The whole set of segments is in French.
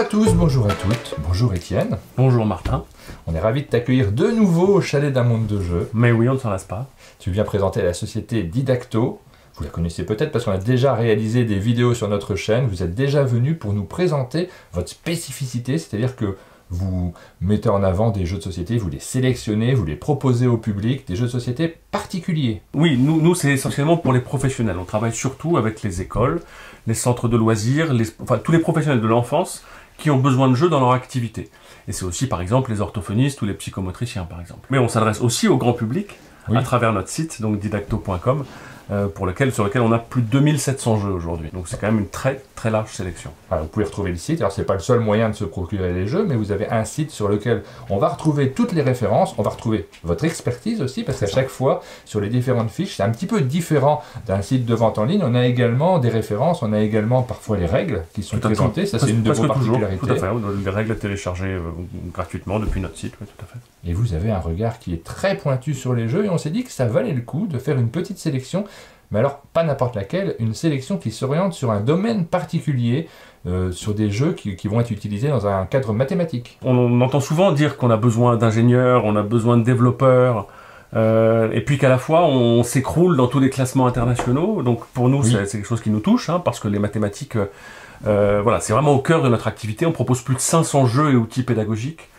à tous, bonjour à toutes, bonjour Étienne. Bonjour Martin. On est ravis de t'accueillir de nouveau au chalet d'un monde de jeux. Mais oui, on ne s'en lasse pas. Tu viens présenter la société Didacto. Vous la connaissez peut-être parce qu'on a déjà réalisé des vidéos sur notre chaîne. Vous êtes déjà venu pour nous présenter votre spécificité, c'est-à-dire que vous mettez en avant des jeux de société, vous les sélectionnez, vous les proposez au public, des jeux de société particuliers. Oui, nous c'est essentiellement pour les professionnels. On travaille surtout avec les écoles, les centres de loisirs, enfin tous les professionnels de l'enfance qui ont besoin de jeux dans leur activité. Et c'est aussi par exemple les orthophonistes ou les psychomotriciens par exemple. Mais on s'adresse aussi au grand public à travers notre site, donc didacto.com, sur lequel on a plus de 2700 jeux aujourd'hui. Donc c'est quand même une très très large sélection. Alors, vous pouvez retrouver le site, alors c'est pas le seul moyen de se procurer les jeux, mais vous avez un site sur lequel on va retrouver toutes les références, on va retrouver votre expertise aussi, parce qu'à chaque fois, sur les différentes fiches, c'est un petit peu différent d'un site de vente en ligne, on a également des références, on a également parfois les règles qui sont présentées, ça c'est une de vos particularités. Tout à fait, les règles à télécharger gratuitement depuis notre site, oui, tout à fait. Et vous avez un regard qui est très pointu sur les jeux, et on s'est dit que ça valait le coup de faire une petite sélection, mais alors pas n'importe laquelle, une sélection qui s'oriente sur un domaine particulier, sur des jeux qui vont être utilisés dans un cadre mathématique. On entend souvent dire qu'on a besoin d'ingénieurs, on a besoin de développeurs, et puis qu'à la fois on s'écroule dans tous les classements internationaux, donc pour nous c'est quelque chose qui nous touche, hein, parce que les mathématiques, voilà, c'est vraiment au cœur de notre activité. On propose plus de 500 jeux et outils pédagogiques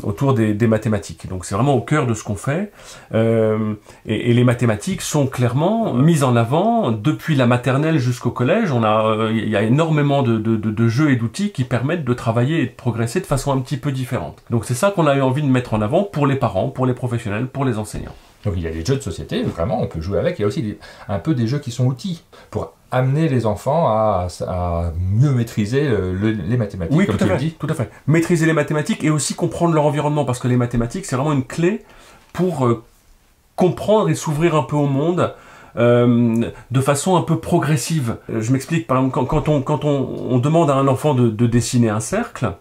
autour des mathématiques. Donc c'est vraiment au cœur de ce qu'on fait. Et les mathématiques sont clairement mises en avant depuis la maternelle jusqu'au collège. Il y a énormément de jeux et d'outils qui permettent de travailler et de progresser de façon un petit peu différente. Donc c'est ça qu'on a eu envie de mettre en avant pour les parents, pour les professionnels, pour les enseignants. Donc il y a des jeux de société, vraiment, on peut jouer avec. Il y a aussi un peu des jeux qui sont outils pour amener les enfants à mieux maîtriser les mathématiques, oui, comme tu le dis. Tout à fait. Maîtriser les mathématiques et aussi comprendre leur environnement, parce que les mathématiques, c'est vraiment une clé pour comprendre et s'ouvrir un peu au monde de façon un peu progressive. Je m'explique, par exemple, quand on demande à un enfant de dessiner un cercle,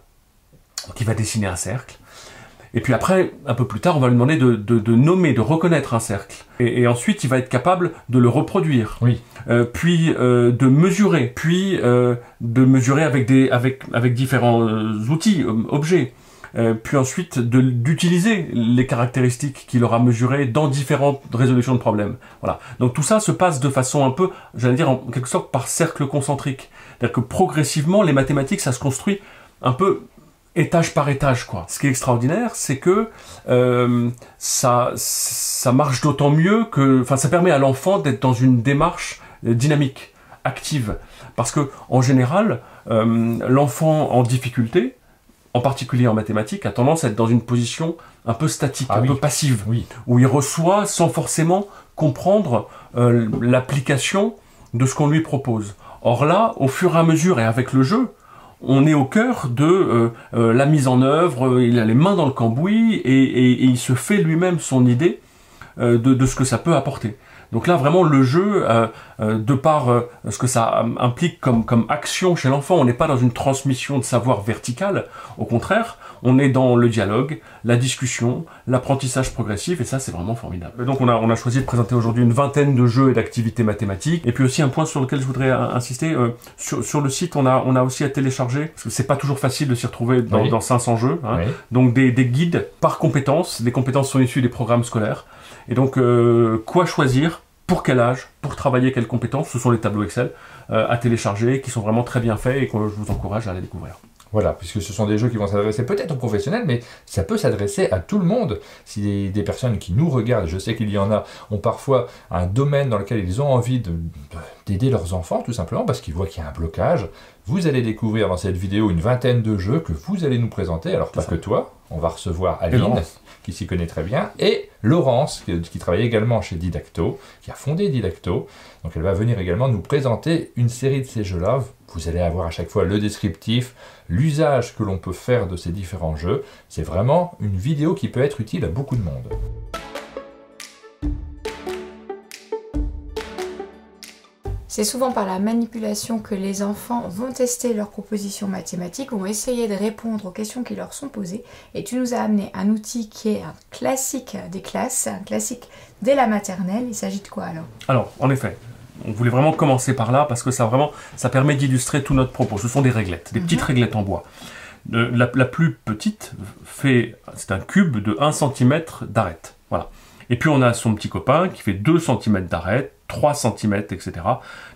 il va dessiner un cercle. Et puis après, un peu plus tard, on va lui demander de nommer, de reconnaître un cercle. Et ensuite, il va être capable de le reproduire. Oui. Puis de mesurer. Puis de mesurer avec différents outils, objets. Puis ensuite, d'utiliser les caractéristiques qu'il aura mesurées dans différentes résolutions de problèmes. Voilà. Donc tout ça se passe de façon un peu, j'allais dire en quelque sorte, par cercle concentrique. C'est-à-dire que progressivement, les mathématiques, ça se construit un peu étage par étage, quoi. Ce qui est extraordinaire, c'est que ça marche d'autant mieux que, enfin, ça permet à l'enfant d'être dans une démarche dynamique, active, parce que en général, l'enfant en difficulté, en particulier en mathématiques, a tendance à être dans une position un peu statique, un peu passive, où il reçoit sans forcément comprendre l'application de ce qu'on lui propose. Or là, au fur et à mesure et avec le jeu, on est au cœur de la mise en œuvre, il a les mains dans le cambouis et il se fait lui-même son idée de ce que ça peut apporter. Donc là, vraiment, le jeu, de par ce que ça implique comme action chez l'enfant, on n'est pas dans une transmission de savoir verticale, au contraire, on est dans le dialogue, la discussion, l'apprentissage progressif, et ça, c'est vraiment formidable. Et donc on a choisi de présenter aujourd'hui une vingtaine de jeux et d'activités mathématiques, et puis aussi un point sur lequel je voudrais insister, sur le site, on a aussi à télécharger, parce que c'est pas toujours facile de s'y retrouver dans 500 jeux, hein, donc des guides par compétences, les compétences sont issues des programmes scolaires, et donc quoi choisir, pour quel âge, pour travailler quelles compétences, ce sont les tableaux Excel à télécharger, qui sont vraiment très bien faits, et que je vous encourage à aller découvrir. Voilà, puisque ce sont des jeux qui vont s'adresser peut-être aux professionnels, mais ça peut s'adresser à tout le monde. Si des personnes qui nous regardent, je sais qu'il y en a, ont parfois un domaine dans lequel ils ont envie d'aider leurs enfants, tout simplement, parce qu'ils voient qu'il y a un blocage, vous allez découvrir dans cette vidéo une vingtaine de jeux que vous allez nous présenter. Alors pas que toi, on va recevoir Aline, qui s'y connaît très bien, et Laurence, qui travaille également chez Didacto, qui a fondé Didacto. Donc elle va venir également nous présenter une série de ces jeux-là. Vous allez avoir à chaque fois le descriptif, l'usage que l'on peut faire de ces différents jeux. C'est vraiment une vidéo qui peut être utile à beaucoup de monde. C'est souvent par la manipulation que les enfants vont tester leurs propositions mathématiques, vont essayer de répondre aux questions qui leur sont posées. Et tu nous as amené un outil qui est un classique des classes, un classique dès la maternelle. Il s'agit de quoi alors? Alors, en effet, On voulait vraiment commencer par là parce que ça permet d'illustrer tout notre propos. Ce sont des réglettes, des petites réglettes en bois. La plus petite c'est un cube de 1 cm d'arête. Voilà. Et puis on a son petit copain qui fait 2 cm d'arête, 3 cm, etc.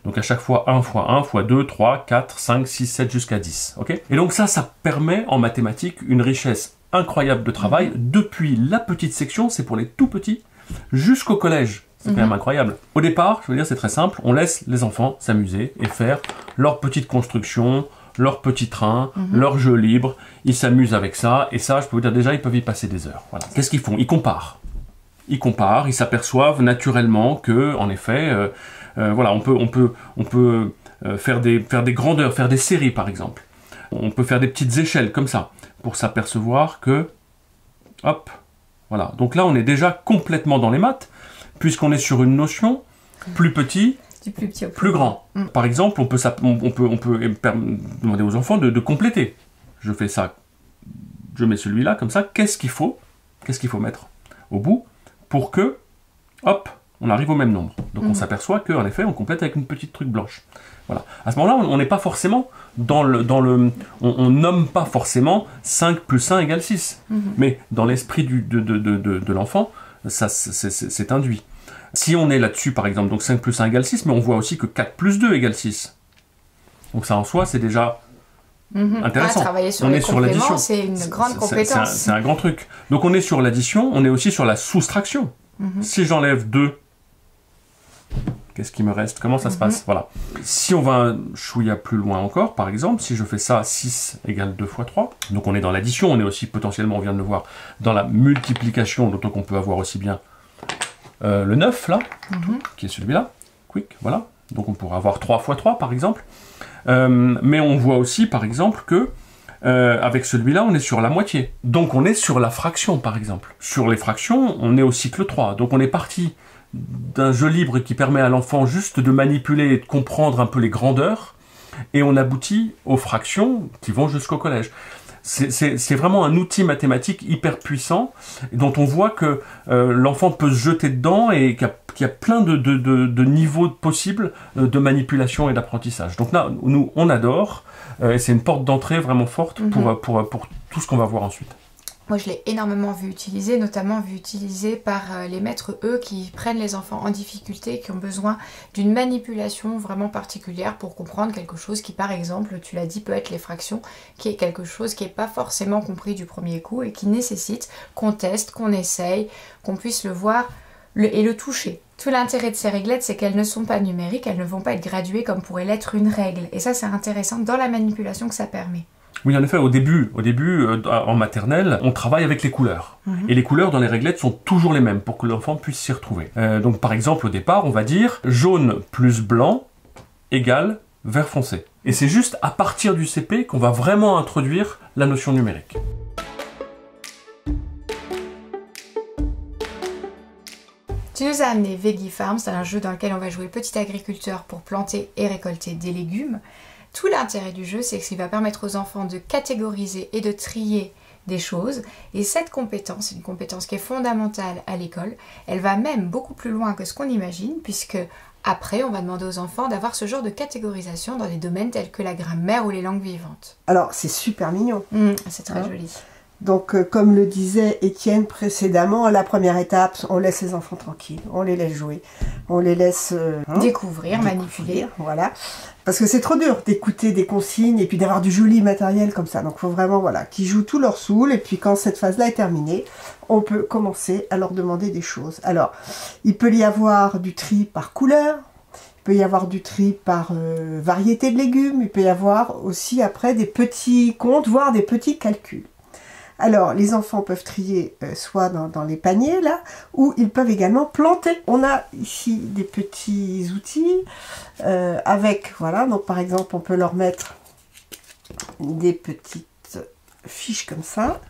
Donc à chaque fois 1 fois 1 fois 2, 3, 4, 5, 6, 7 jusqu'à 10. Okay, et donc ça permet en mathématiques une richesse incroyable de travail depuis la petite section, c'est pour les tout petits, jusqu'au collège. C'est quand même incroyable. Au départ, je veux dire, c'est très simple, on laisse les enfants s'amuser et faire leur petite construction, leur petit train, leur jeu libre, ils s'amusent avec ça, et ça, je peux vous dire déjà, ils peuvent y passer des heures. Voilà. Qu'est-ce qu'ils font? Ils comparent. Ils s'aperçoivent naturellement que, en effet, voilà, on peut faire des grandeurs, faire des séries, par exemple. On peut faire des petites échelles comme ça, pour s'apercevoir que, hop, voilà. Donc là, on est déjà complètement dans les maths, puisqu'on est sur une notion plus petit, du plus petit au plus grand. Par exemple, on peut demander aux enfants de compléter. Je fais ça, je mets celui-là comme ça. Qu'est-ce qu'il faut mettre au bout pour que, hop, on arrive au même nombre. Donc on s'aperçoit qu'en effet, on complète avec une petite truc blanche. Voilà. À ce moment-là, on n'est pas forcément on nomme pas forcément 5 plus 1 égale 6. Mais dans l'esprit de l'enfant, ça c'est induit. Si on est là-dessus, par exemple, donc 5 plus 1 égale 6, mais on voit aussi que 4 plus 2 égale 6. Donc ça en soi, c'est déjà intéressant. Travailler sur les compléments, c'est une grande compétence. C'est un grand truc. Donc on est sur l'addition, on est aussi sur la soustraction. Si j'enlève 2, qu'est-ce qui me reste? Comment ça se passe? Voilà. Si on va un chouïa plus loin encore, par exemple, si je fais ça, 6 égale 2 fois 3, donc on est dans l'addition, on est aussi potentiellement, on vient de le voir, dans la multiplication, d'autant qu'on peut avoir aussi bien le 9, là, qui est celui-là, quick, voilà. Donc on pourra avoir 3 fois 3, par exemple. Mais on voit aussi, par exemple, que avec celui-là, on est sur la moitié. Donc on est sur la fraction, par exemple. Sur les fractions, on est au cycle 3. Donc on est parti d'un jeu libre qui permet à l'enfant juste de manipuler et de comprendre un peu les grandeurs, et on aboutit aux fractions qui vont jusqu'au collège. C'est vraiment un outil mathématique hyper puissant, dont on voit que l'enfant peut se jeter dedans et qu'il y a plein de niveaux possibles de manipulation et d'apprentissage. Donc là, nous, on adore, et c'est une porte d'entrée vraiment forte pour tout ce qu'on va voir ensuite. Moi, je l'ai énormément vu utiliser, notamment vu utiliser par les maîtres, eux, qui prennent les enfants en difficulté, qui ont besoin d'une manipulation vraiment particulière pour comprendre quelque chose qui, par exemple, tu l'as dit, peut être les fractions, qui est quelque chose qui n'est pas forcément compris du premier coup et qui nécessite qu'on teste, qu'on essaye, qu'on puisse le voir et le toucher. Tout l'intérêt de ces réglettes, c'est qu'elles ne sont pas numériques, elles ne vont pas être graduées comme pourrait l'être une règle. Et ça, c'est intéressant dans la manipulation que ça permet. Oui, en effet, au début, en maternelle, on travaille avec les couleurs. Et les couleurs dans les réglettes sont toujours les mêmes pour que l'enfant puisse s'y retrouver. Donc, par exemple, au départ, on va dire jaune plus blanc égale vert foncé. Et c'est juste à partir du CP qu'on va vraiment introduire la notion numérique. Tu nous as amené Veggie Farm, c'est un jeu dans lequel on va jouer petit agriculteur pour planter et récolter des légumes. Tout l'intérêt du jeu, c'est qu'il va permettre aux enfants de catégoriser et de trier des choses. Et cette compétence, c'est une compétence qui est fondamentale à l'école. Elle va même beaucoup plus loin que ce qu'on imagine, puisque après, on va demander aux enfants d'avoir ce genre de catégorisation dans des domaines tels que la grammaire ou les langues vivantes. Alors, c'est super mignon. C'est très joli. Donc, comme le disait Étienne précédemment, la première étape, on laisse les enfants tranquilles, on les laisse jouer, on les laisse découvrir, manipuler. Voilà. Parce que c'est trop dur d'écouter des consignes et puis d'avoir du joli matériel comme ça. Donc, il faut vraiment qu'ils jouent tout leur soul. Et puis, quand cette phase-là est terminée, on peut commencer à leur demander des choses. Alors, il peut y avoir du tri par couleur. Il peut y avoir du tri par variété de légumes. Il peut y avoir aussi après des petits comptes, voire des petits calculs. Alors, les enfants peuvent trier soit dans les paniers, là, ou ils peuvent également planter. On a ici des petits outils avec, voilà, donc par exemple, on peut leur mettre des petites fiches comme ça.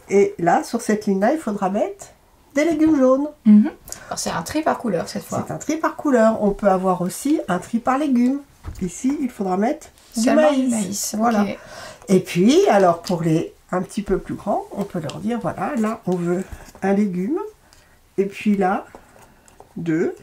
Et là, sur cette ligne-là, il faudra mettre des légumes jaunes. Alors, c'est un tri par couleur, cette fois. C'est un tri par couleur. On peut avoir aussi un tri par légumes. Ici, il faudra mettre du maïs. Voilà. Okay. Et puis, alors, pour les un petit peu plus grand, on peut leur dire, voilà, là, on veut un légume, et puis là, 2,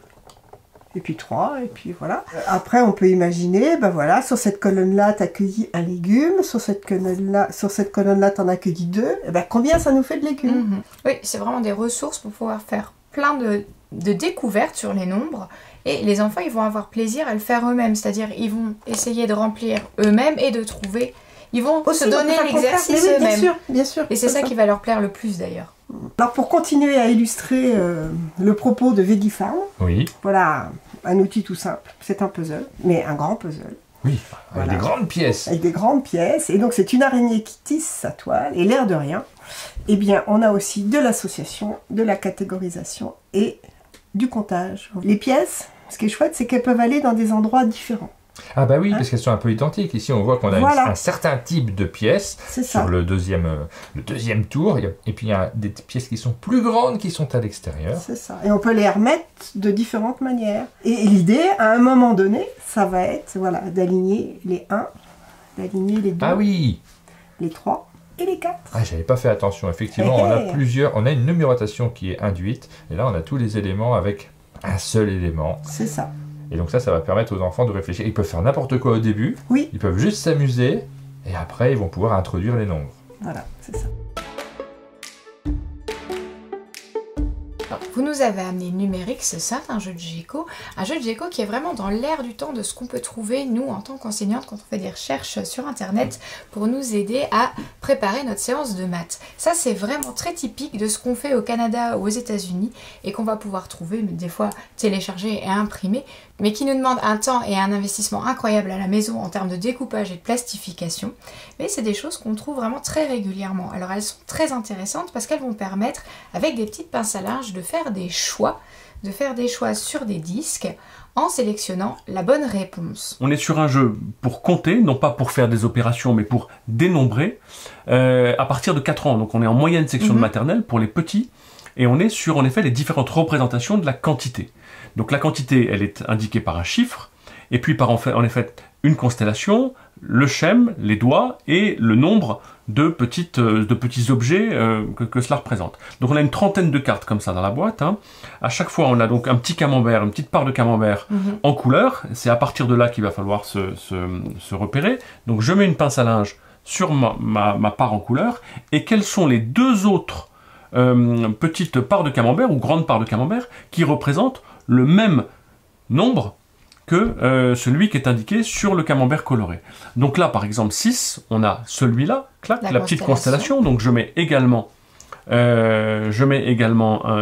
et puis 3, et puis voilà. Après, on peut imaginer, ben voilà, sur cette colonne-là, tu accueillis un légume, sur cette colonne-là, tu en accueillis 2, et ben combien ça nous fait de légumes? Oui, c'est vraiment des ressources pour pouvoir faire plein de découvertes sur les nombres. Et les enfants, ils vont avoir plaisir à le faire eux-mêmes, c'est-à-dire ils vont essayer de remplir eux-mêmes et de trouver. Ils vont se donner l'exercice eux-mêmes. Bien sûr. Et c'est ça qui va leur plaire le plus d'ailleurs. Alors pour continuer à illustrer le propos de Veggie-Farm, Oui. voilà un outil tout simple. C'est un puzzle, mais un grand puzzle. Oui, avec Voilà. des grandes pièces. Avec des grandes pièces. Et donc c'est une araignée qui tisse sa toile. Et l'air de rien, eh bien on a aussi de l'association, de la catégorisation et du comptage. Les pièces, ce qui est chouette, c'est qu'elles peuvent aller dans des endroits différents. Ah bah oui, parce qu'elles sont un peu identiques. Ici, on voit qu'on a Voilà. un certain type de pièces C'est ça. sur le deuxième tour. Et puis, il y a des pièces qui sont plus grandes qui sont à l'extérieur. C'est ça. Et on peut les remettre de différentes manières. Et l'idée, à un moment donné, ça va être voilà, d'aligner les 1, d'aligner les 2, Ah oui. les 3 et les 4. Ah, j'avais pas fait attention. Effectivement, on a on a une numérotation qui est induite. Et là, on a tous les éléments avec un seul élément. C'est ça. Et donc ça va permettre aux enfants de réfléchir. Ils peuvent faire n'importe quoi au début. Oui. Ils peuvent juste s'amuser. Et après, ils vont pouvoir introduire les nombres. Voilà, c'est ça. Alors, vous nous avez amené Numérix, c'est ça, un jeu de Geco. Un jeu de Geco qui est vraiment dans l'air du temps de ce qu'on peut trouver, nous, en tant qu'enseignantes, quand on fait des recherches sur Internet, pour nous aider à préparer notre séance de maths. Ça, c'est vraiment très typique de ce qu'on fait au Canada ou aux États-Unis et qu'on va pouvoir trouver, mais des fois télécharger et imprimer, mais qui nous demande un temps et un investissement incroyable à la maison en termes de découpage et de plastification. Mais c'est des choses qu'on trouve vraiment très régulièrement. Alors elles sont très intéressantes parce qu'elles vont permettre, avec des petites pinces à linge, de faire des choix sur des disques en sélectionnant la bonne réponse. On est sur un jeu pour compter, non pas pour faire des opérations, mais pour dénombrer, à partir de 4 ans. Donc on est en moyenne section de maternelle pour les petits, et on est sur en effet les différentes représentations de la quantité. Donc la quantité, elle est indiquée par un chiffre, et puis par en effet une constellation, le schème, les doigts, et le nombre de petits objets que cela représente. Donc on a une trentaine de cartes comme ça dans la boîte. Hein. À chaque fois, on a donc un petit camembert, une petite part de camembert en couleur. C'est à partir de là qu'il va falloir se repérer. Donc je mets une pince à linge sur ma part en couleur. Et quelles sont les deux autres petites parts de camembert ou grandes parts de camembert qui représentent le même nombre que celui qui est indiqué sur le camembert coloré. Donc là, par exemple, 6, on a celui-là, clac, la petite constellation, donc je mets également une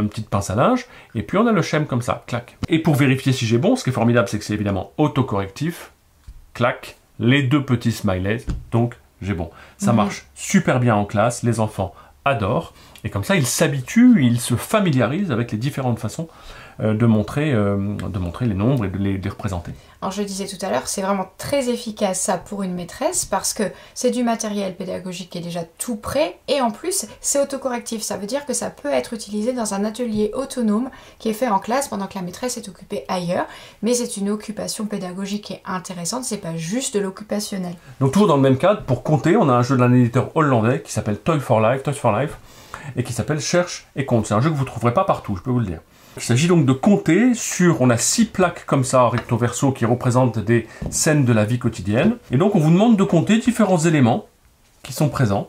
petite pince à linge, et puis on a le schème comme ça, clac. Et pour vérifier si j'ai bon, ce qui est formidable, c'est que c'est évidemment autocorrectif, clac, les deux petits smileys, donc j'ai bon. Ça marche super bien en classe, les enfants adorent, et comme ça, ils s'habituent, ils se familiarisent avec les différentes façons de montrer les nombres et de les représenter. Alors je le disais tout à l'heure, c'est vraiment très efficace ça pour une maîtresse parce que c'est du matériel pédagogique qui est déjà tout prêt et en plus c'est autocorrectif. Ça veut dire que ça peut être utilisé dans un atelier autonome qui est fait en classe pendant que la maîtresse est occupée ailleurs, mais c'est une occupation pédagogique qui est intéressante, c'est pas juste de l'occupationnel. Donc toujours dans le même cadre, pour compter, on a un jeu d'un éditeur hollandais qui s'appelle Toys for Life, et qui s'appelle Cherche et compte. C'est un jeu que vous ne trouverez pas partout, je peux vous le dire. Il s'agit donc de compter on a 6 plaques comme ça, recto verso, qui représentent des scènes de la vie quotidienne. Et donc on vous demande de compter différents éléments qui sont présents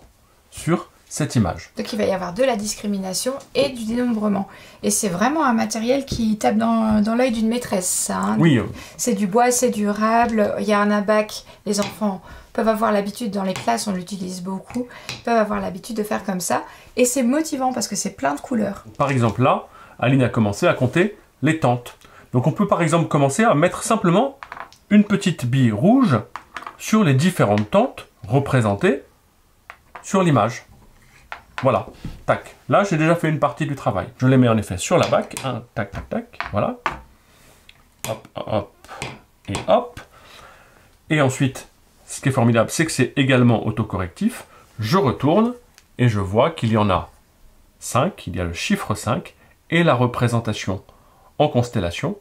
sur cette image. Donc il va y avoir de la discrimination et du dénombrement. Et c'est vraiment un matériel qui tape dans l'œil d'une maîtresse, ça. Hein. Oui. C'est du bois, c'est durable, il y a un abac, les enfants peuvent avoir l'habitude, dans les classes on l'utilise beaucoup, peuvent avoir l'habitude de faire comme ça. Et c'est motivant parce que c'est plein de couleurs. Par exemple là, Aline a commencé à compter les tentes. Donc on peut par exemple commencer à mettre simplement une petite bille rouge sur les différentes tentes représentées sur l'image. Voilà, tac. Là j'ai déjà fait une partie du travail. Je les mets en effet sur la bac, tac, tac, tac, voilà. Hop, hop, et hop. Et ensuite, ce qui est formidable, c'est que c'est également autocorrectif. Je retourne et je vois qu'il y en a 5, il y a le chiffre 5, et la représentation en constellation,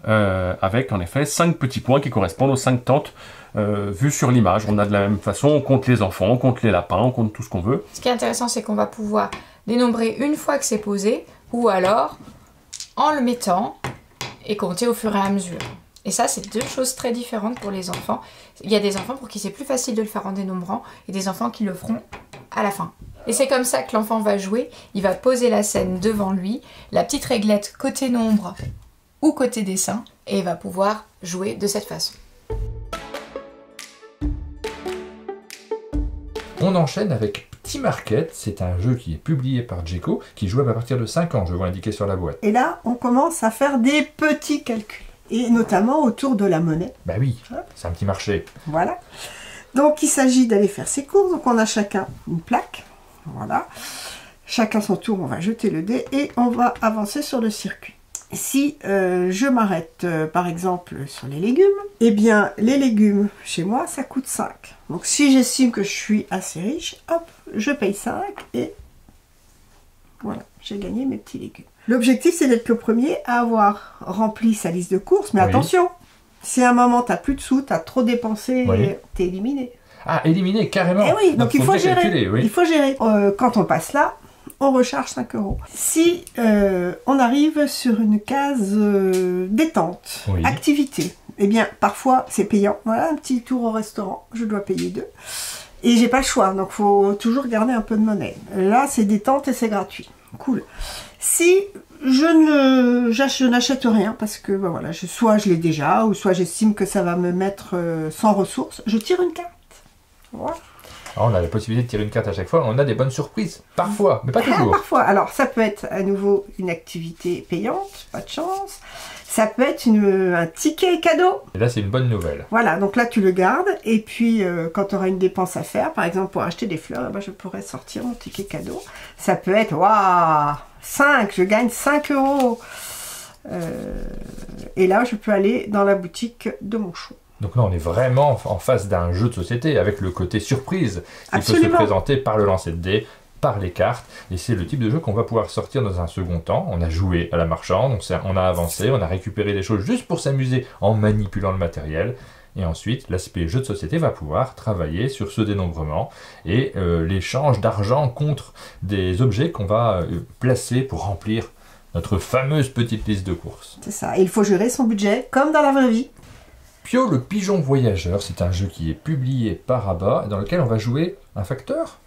avec en effet 5 petits points qui correspondent aux 5 tentes vues sur l'image. On a de la même façon, on compte les enfants, on compte les lapins, on compte tout ce qu'on veut. Ce qui est intéressant, c'est qu'on va pouvoir dénombrer une fois que c'est posé, ou alors en le mettant et compter au fur et à mesure. Et ça, c'est deux choses très différentes pour les enfants. Il y a des enfants pour qui c'est plus facile de le faire en dénombrant et des enfants qui le feront à la fin. Et c'est comme ça que l'enfant va jouer. Il va poser la scène devant lui, la petite réglette côté nombre ou côté dessin, et il va pouvoir jouer de cette façon. On enchaîne avec Petit Market. C'est un jeu qui est publié par Djeco, qui joue à partir de 5 ans, je vois indiqué sur la boîte. Et là, on commence à faire des petits calculs. Et notamment autour de la monnaie. Bah oui, c'est un petit marché. Voilà. Donc, il s'agit d'aller faire ses courses. Donc, on a chacun une plaque. Voilà. Chacun son tour, on va jeter le dé et on va avancer sur le circuit. Si je m'arrête, par exemple, sur les légumes, eh bien, les légumes, chez moi, ça coûte 5. Donc, si j'estime que je suis assez riche, hop, je paye 5 et voilà, j'ai gagné mes petits légumes. L'objectif, c'est d'être le premier à avoir rempli sa liste de courses. Mais attention, si à un moment, tu n'as plus de sous, tu as trop dépensé, tu es éliminé. Ah, éliminé, carrément. Eh oui, donc il faut gérer. Calculer, oui. Il faut gérer. Quand on passe là, on recharge 5 €. Si on arrive sur une case détente, activité, eh bien, parfois, c'est payant. Voilà, un petit tour au restaurant, je dois payer 2. Et j'ai pas le choix, donc il faut toujours garder un peu de monnaie. Là, c'est détente et c'est gratuit. Cool. Si je n'achète rien parce que ben voilà, soit je l'ai déjà ou soit j'estime que ça va me mettre sans ressources, je tire une carte. Voilà. Alors, on a la possibilité de tirer une carte à chaque fois. On a des bonnes surprises, parfois, mais pas toujours. Parfois. Alors, ça peut être à nouveau une activité payante, pas de chance. Ça peut être un ticket cadeau. Et là, c'est une bonne nouvelle. Voilà, donc là, tu le gardes. Et puis, quand tu auras une dépense à faire, par exemple, pour acheter des fleurs, ben, je pourrais sortir mon ticket cadeau. Ça peut être, waouh, 5, je gagne 5 €. Et là, je peux aller dans la boutique de mon choix. Donc là, on est vraiment en face d'un jeu de société avec le côté surprise qui peut se présenter par le lancer de dés, par les cartes. Et c'est le type de jeu qu'on va pouvoir sortir dans un second temps. On a joué à la marchande, on a avancé, on a récupéré des choses juste pour s'amuser en manipulant le matériel. Et ensuite, l'aspect jeu de société va pouvoir travailler sur ce dénombrement et l'échange d'argent contre des objets qu'on va placer pour remplir notre fameuse petite liste de courses. C'est ça. Et il faut gérer son budget comme dans la vraie vie. Pio le pigeon voyageur, c'est un jeu qui est publié par ABBA dans lequel on va jouer un facteur.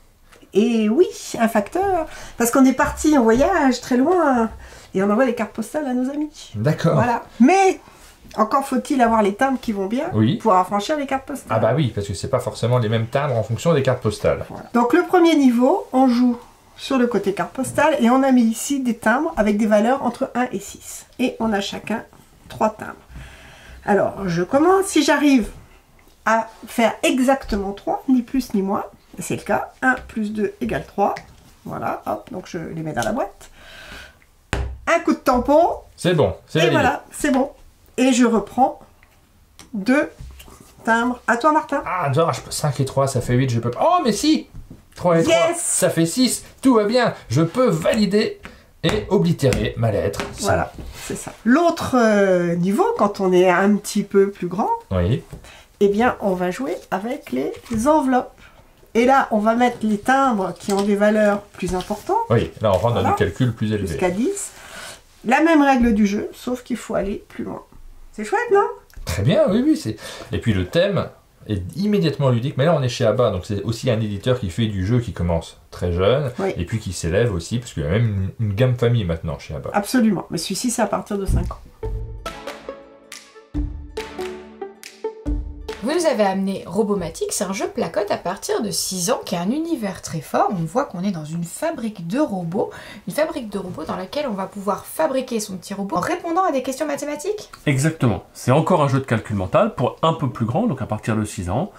Et oui, un facteur, parce qu'on est parti en voyage très loin et on envoie des cartes postales à nos amis. D'accord. Voilà. Mais encore faut-il avoir les timbres qui vont bien pour affranchir les cartes postales. Ah bah oui, parce que c'est pas forcément les mêmes timbres en fonction des cartes postales. Voilà. Donc le premier niveau, on joue sur le côté carte postale et on a mis ici des timbres avec des valeurs entre 1 et 6. Et on a chacun 3 timbres. Alors, je commence. Si j'arrive à faire exactement 3, ni plus ni moins, c'est le cas. 1 plus 2 égale 3. Voilà, hop, donc je les mets dans la boîte. Un coup de tampon. C'est bon, c'est validé. Et voilà, c'est bon. Et je reprends 2 timbres. À toi, Martin. Ah, non, 5 et 3, ça fait 8, je peux pas. Oh, mais si 3 et 3, ça fait 6, tout va bien. Je peux valider et oblitérer ma lettre. Voilà, c'est ça. L'autre niveau, quand on est un petit peu plus grand, eh bien, on va jouer avec les enveloppes. Et là, on va mettre les timbres qui ont des valeurs plus importantes. Oui, là, on rentre dans des calculs plus élevés. Jusqu'à 10. La même règle du jeu, sauf qu'il faut aller plus loin. C'est chouette, non? Très bien, oui, oui. Et puis le thème est immédiatement ludique. Mais là, on est chez ABBA, donc c'est aussi un éditeur qui fait du jeu qui commence très jeune, et puis qui s'élève aussi, parce qu'il y a même une gamme famille maintenant chez ABBA. Absolument, mais celui-ci, c'est à partir de 5 ans. Vous nous avez amené Robomatique, c'est un jeu placote à partir de 6 ans qui a un univers très fort. On voit qu'on est dans une fabrique de robots dans laquelle on va pouvoir fabriquer son petit robot en répondant à des questions mathématiques. Exactement, c'est encore un jeu de calcul mental pour un peu plus grand, donc à partir de 6 ans.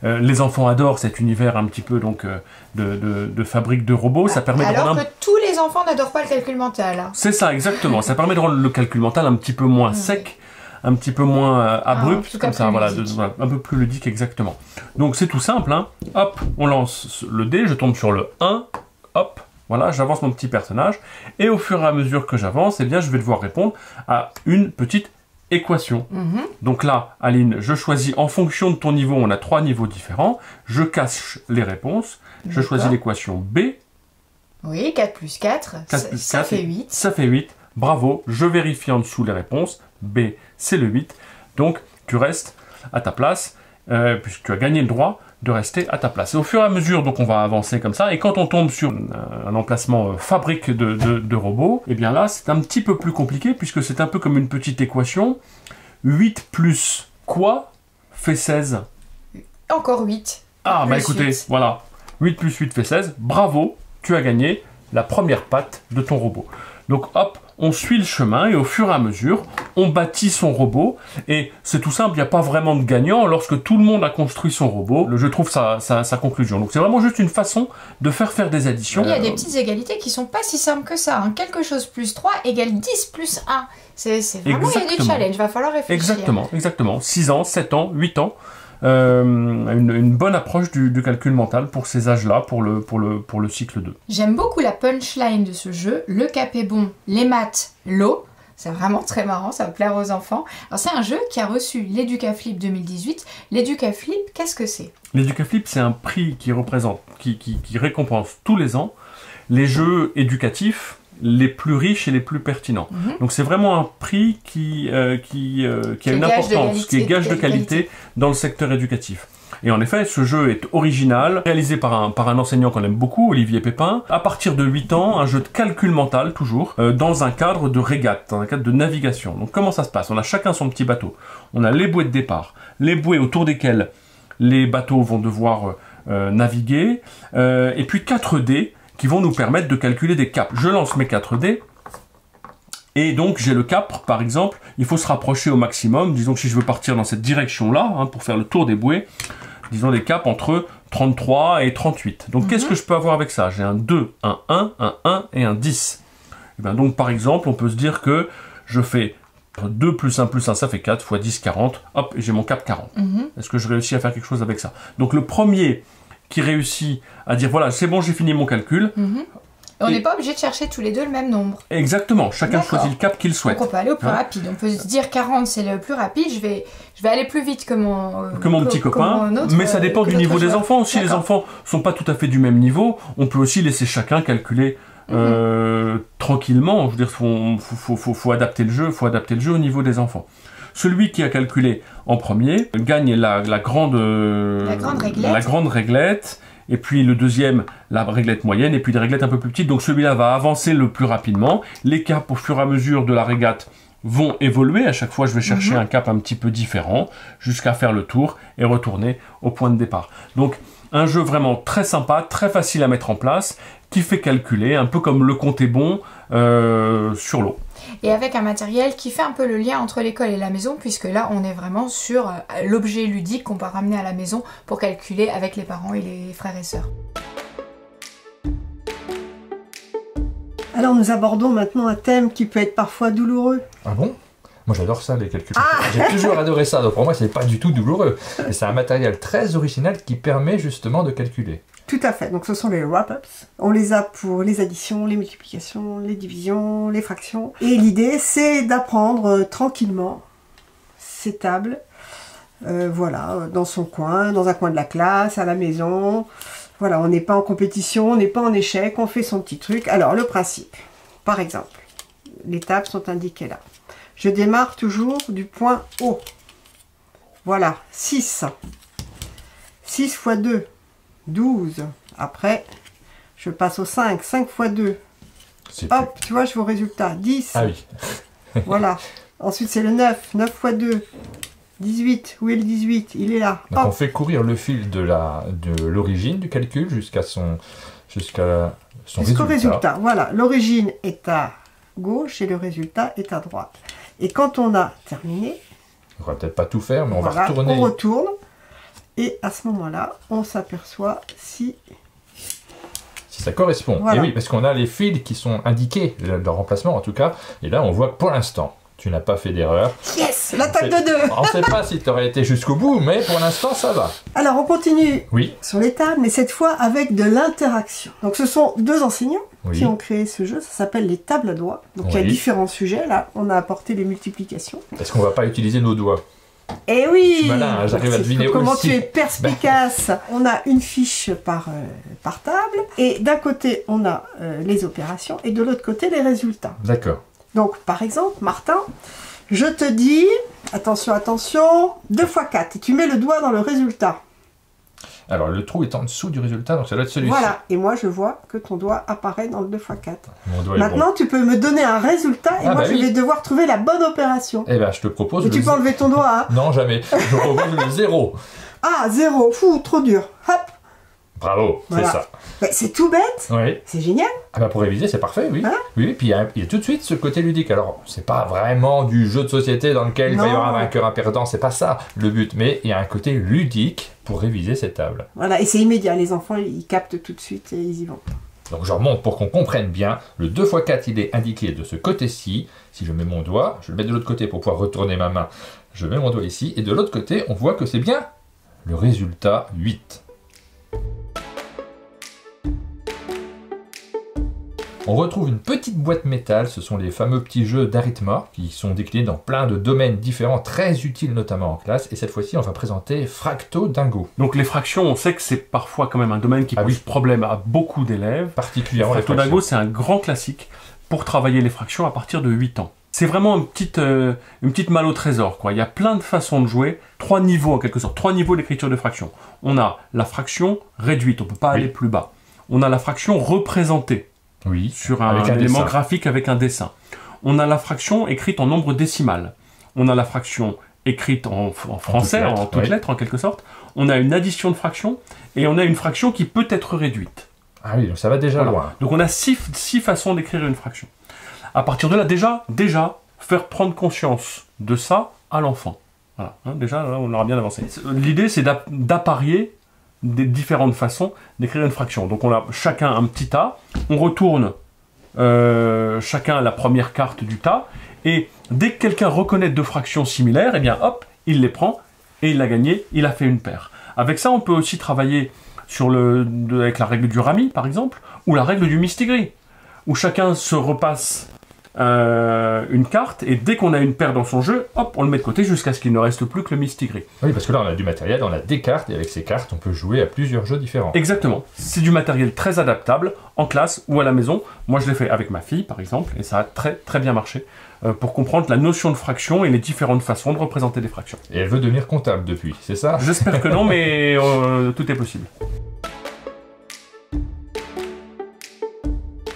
Les enfants adorent cet univers un petit peu donc de fabrique de robots. Ça permet alors que tous les enfants n'adorent pas le calcul mental. Hein. C'est ça, exactement. Ça permet de rendre le calcul mental un petit peu moins sec, un petit peu moins abrupt, comme ça, voilà, un peu plus ludique, exactement. Donc c'est tout simple, hein. Hop, on lance le dé, je tombe sur le 1, hop, voilà, j'avance mon petit personnage, et au fur et à mesure que j'avance, eh bien, je vais devoir répondre à une petite équation. Donc là, Aline, je choisis en fonction de ton niveau, on a 3 niveaux différents, je cache les réponses, je choisis l'équation B. Oui, 4 plus 4, ça fait 8. Ça fait 8. Bravo, je vérifie en dessous les réponses. B, c'est le 8. Donc, tu restes à ta place, puisque tu as gagné le droit de rester à ta place. Et au fur et à mesure, donc on va avancer comme ça, et quand on tombe sur un emplacement fabrique de robots, et bien là, c'est un petit peu plus compliqué, puisque c'est un peu comme une petite équation. 8 plus quoi fait 16? Encore 8. Ah, bah Plus écoutez, 8. voilà. 8 plus 8 fait 16. Bravo, tu as gagné la première patte de ton robot. Donc hop, on suit le chemin et au fur et à mesure, on bâtit son robot. Et c'est tout simple, il n'y a pas vraiment de gagnant lorsque tout le monde a construit son robot. Le jeu trouve sa conclusion. Donc c'est vraiment juste une façon de faire des additions. Il y a des petites égalités qui sont pas si simples que ça. Hein. Quelque chose plus 3 égale 10 plus 1. C'est vraiment, il y a des challenges, il va falloir réfléchir. Exactement. 6 ans, 7 ans, 8 ans. Une bonne approche du calcul mental pour ces âges-là, pour le cycle 2. J'aime beaucoup la punchline de ce jeu. Le cap est bon, les maths, l'eau. C'est vraiment très marrant, ça va plaire aux enfants. Alors c'est un jeu qui a reçu l'Educaflip 2018. L'Educaflip, qu'est-ce que c'est? L'Educaflip, c'est un prix qui récompense tous les ans les jeux éducatifs les plus riches et les plus pertinents. Donc c'est vraiment un prix qui a une importance, qui est gage de qualité dans le secteur éducatif. Et en effet, ce jeu est original, réalisé par un enseignant qu'on aime beaucoup, Olivier Pépin. À partir de 8 ans, un jeu de calcul mental, toujours, dans un cadre de régate, dans un cadre de navigation. Donc comment ça se passe? On a chacun son petit bateau. On a les bouées de départ, les bouées autour desquelles les bateaux vont devoir naviguer, et puis 4 dés qui vont nous permettre de calculer des caps. Je lance mes 4 dés, et donc j'ai le cap, par exemple, il faut se rapprocher au maximum. Disons que si je veux partir dans cette direction-là, hein, pour faire le tour des bouées, disons des caps entre 33 et 38. Donc qu'est-ce que je peux avoir avec ça? J'ai un 2, un 1, un 1 et un 10. Et bien donc par exemple, on peut se dire que je fais 2 plus 1, ça fait 4, fois 10, 40. Hop, j'ai mon cap 40. Est-ce que je réussis à faire quelque chose avec ça? Donc le premier qui réussit à dire, voilà, c'est bon, j'ai fini mon calcul. On n'est pas obligé de chercher tous les deux le même nombre. Exactement, chacun choisit le cap qu'il souhaite. Donc on peut aller au plus rapide. On peut se dire 40 c'est le plus rapide, je vais aller plus vite que mon petit copain, mais ça dépend du niveau des enfants. Si les enfants sont pas tout à fait du même niveau, on peut aussi laisser chacun calculer tranquillement. Je veux dire, faut adapter le jeu, au niveau des enfants. Celui qui a calculé en premier gagne la grande réglette. Et puis le deuxième, la réglette moyenne, et puis des réglettes un peu plus petites. Donc celui-là va avancer le plus rapidement. Les caps, au fur et à mesure de la régate, vont évoluer. À chaque fois, je vais chercher un cap un petit peu différent, jusqu'à faire le tour et retourner au point de départ. Donc un jeu vraiment très sympa, très facile à mettre en place, qui fait calculer, un peu comme le compte est bon sur l'eau. Et avec un matériel qui fait un peu le lien entre l'école et la maison, puisque là on est vraiment sur l'objet ludique qu'on peut ramener à la maison pour calculer avec les parents et les frères et sœurs. Alors nous abordons maintenant un thème qui peut être parfois douloureux. Ah bon? Moi j'adore ça, les calculs. J'ai toujours adoré ça, donc pour moi c'est pas du tout douloureux. Et c'est un matériel très original qui permet justement de calculer. Tout à fait, donc ce sont les wrap-ups. On les a pour les additions, les multiplications, les divisions, les fractions. Et l'idée c'est d'apprendre tranquillement ces tables, voilà, dans son coin, dans un coin de la classe, à la maison. Voilà, on n'est pas en compétition, on n'est pas en échec, on fait son petit truc. Alors le principe, par exemple, les tables sont indiquées là. Je démarre toujours du point haut. Voilà, 6. 6 fois 2, 12. Après, je passe au 5. 5 fois 2. Hop, tu vois, je vais au résultat. 10. Ah oui. Voilà. Ensuite, c'est le 9. 9 fois 2. 18. Où est le 18? Il est là. Donc on fait courir le fil de l'origine du calcul jusqu'à son jusqu'au résultat. Voilà. L'origine est à gauche et le résultat est à droite. Et quand on a terminé, on va peut-être pas tout faire, mais on va voilà, retourner. on retourne. Et à ce moment-là, on s'aperçoit si ça correspond. Voilà. Et oui, parce qu'on a les fils qui sont indiqués, le remplacement en tout cas. Et là, on voit que pour l'instant, tu n'as pas fait d'erreur. Yes, l'attaque de 2. On ne sait pas si tu aurais été jusqu'au bout, mais pour l'instant, ça va. Alors, on continue Oui. sur les tables, mais cette fois avec de l'interaction. Donc, ce sont 2 enseignants Oui. qui ont créé ce jeu. Ça s'appelle les tables à doigts. Donc, il y a Oui. différents sujets. Là, on a apporté les multiplications. Est-ce qu'on ne va pas utiliser nos doigts? Eh oui! Je suis malin, hein, j'arrive à deviner comment aussi. tu es perspicace. On a une fiche par table. Et d'un côté, on a les opérations et de l'autre côté, les résultats. D'accord. Donc, par exemple, Martin, je te dis, attention, attention, 2 x 4, et tu mets le doigt dans le résultat. Alors, le trou est en dessous du résultat, donc ça doit être celui-ci. Voilà, et moi je vois que ton doigt apparaît dans le 2 x 4. Mon doigt est Maintenant, bon. tu peux me donner un résultat, et Ah, moi bah je oui. vais devoir trouver la bonne opération. Eh ben, je te propose Et tu peux enlever ton doigt, hein. Non, jamais. Je propose le 0. Ah, 0, fou, trop dur. Hop, Bravo, Voilà. c'est ça. bah, c'est tout bête, Oui. c'est génial. Ah bah pour réviser, c'est parfait, oui. Hein Oui, puis il y a tout de suite ce côté ludique. Alors, c'est pas vraiment du jeu de société dans lequel il va y avoir un Non. vainqueur, un perdant, c'est pas ça le but. Mais il y a un côté ludique pour réviser cette table. Voilà, et c'est immédiat, les enfants ils captent tout de suite et ils y vont. Donc je remonte pour qu'on comprenne bien. Le 2 x 4, il est indiqué de ce côté-ci. Si je mets mon doigt, je le mets de l'autre côté pour pouvoir retourner ma main. Je mets mon doigt ici. Et de l'autre côté, on voit que c'est bien le résultat 8. On retrouve une petite boîte métal, ce sont les fameux petits jeux d'Arithma qui sont déclinés dans plein de domaines différents, très utiles notamment en classe. Et cette fois-ci, on va présenter Fracto Dingo, Donc les fractions, on sait que c'est parfois quand même un domaine qui Ah pose oui. problème à beaucoup d'élèves. particulièrement les Fracto fractions. Dingo, c'est un grand classique pour travailler les fractions à partir de 8 ans. C'est vraiment une petite malle au trésor, quoi. Il y a plein de façons de jouer, 3 niveaux en quelque sorte, 3 niveaux d'écriture de fractions. On a la fraction réduite, on ne peut pas Oui. aller plus bas. On a la fraction représentée, Oui, sur avec un un élément dessin. graphique avec un dessin. On a la fraction écrite en nombre décimal. On a la fraction écrite en français, en toutes oui. lettres en quelque sorte. On a une addition de fractions et on a une fraction qui peut être réduite. Ah oui, donc ça va déjà Voilà. loin. Donc on a six façons d'écrire une fraction. À partir de là, déjà, faire prendre conscience de ça à l'enfant. Voilà, hein, déjà, là, on aura bien avancé. L'idée, c'est d'apparier des différentes façons d'écrire une fraction. Donc on a chacun un petit tas, on retourne chacun la première carte du tas, et dès que quelqu'un reconnaît 2 fractions similaires, eh bien hop, il les prend, et il a gagné, il a fait une paire. Avec ça, on peut aussi travailler avec la règle du rami, par exemple, ou la règle du mistigri, où chacun se repasse une carte, et dès qu'on a une paire dans son jeu, hop, on le met de côté jusqu'à ce qu'il ne reste plus que le mistigri. Oui, parce que là, on a du matériel, on a des cartes, et avec ces cartes, on peut jouer à plusieurs jeux différents. Exactement. C'est du matériel très adaptable, en classe ou à la maison. Moi, je l'ai fait avec ma fille, par exemple, et ça a très très bien marché, pour comprendre la notion de fraction et les différentes façons de représenter des fractions. Et elle veut devenir comptable depuis, c'est ça? J'espère que non, mais tout est possible.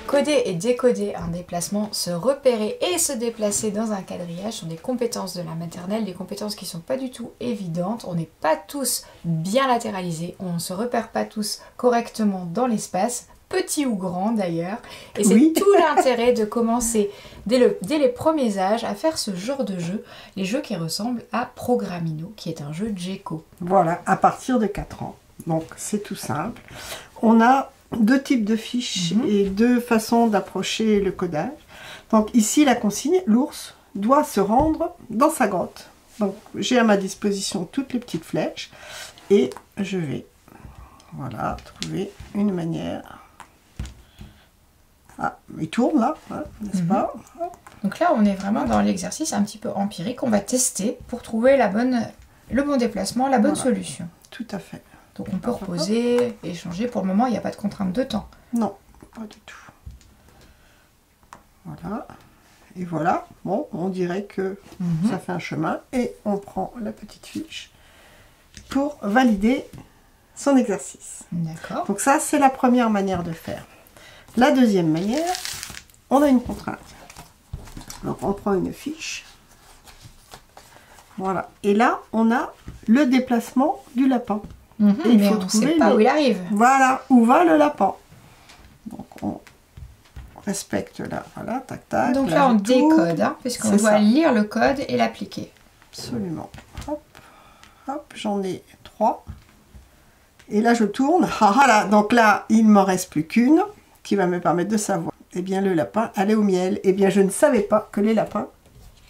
Coder et décoder un déplacement, se repérer et se déplacer dans un quadrillage sont des compétences de la maternelle, des compétences qui ne sont pas du tout évidentes. On n'est pas tous bien latéralisés, on ne se repère pas tous correctement dans l'espace, petit ou grand d'ailleurs. Et c'est Oui. tout l'intérêt de commencer dès les premiers âges à faire ce genre de jeu, les jeux qui ressemblent à Programmino, qui est un jeu Djeco. Voilà, à partir de 4 ans. Donc c'est tout simple. On a 2 types de fiches et 2 façons d'approcher le codage. Donc ici la consigne, l'ours doit se rendre dans sa grotte. Donc j'ai à ma disposition toutes les petites flèches et je vais trouver une manière. Ah, il tourne là, hein, n'est-ce pas? Donc là, on est vraiment dans l'exercice un petit peu empirique. On va tester pour trouver le bon déplacement, la bonne Voilà. solution. Tout à fait. Donc on peut reposer, échanger. Pour le moment, il n'y a pas de contrainte de temps. Non, pas du tout. Voilà. Et voilà. Bon, on dirait que ça fait un chemin. Et on prend la petite fiche pour valider son exercice. D'accord. Donc ça, c'est la première manière de faire. La deuxième manière, on a une contrainte. Donc on prend une fiche. Voilà. Et là, on a le déplacement du lapin. Et il Mais faut on ne trouver sait pas où il arrive. Voilà, où va le lapin. Donc on respecte là, voilà, tac tac. Donc là, on je tourne. décode, hein, puisqu'on C'est doit ça. lire le code et l'appliquer. Absolument. Hop, hop, j'en ai 3. Et là, je tourne. Ah, voilà, donc là, il ne m'en reste plus qu'une qui va me permettre de savoir. Eh bien, le lapin allait au miel. Eh bien, je ne savais pas que les lapins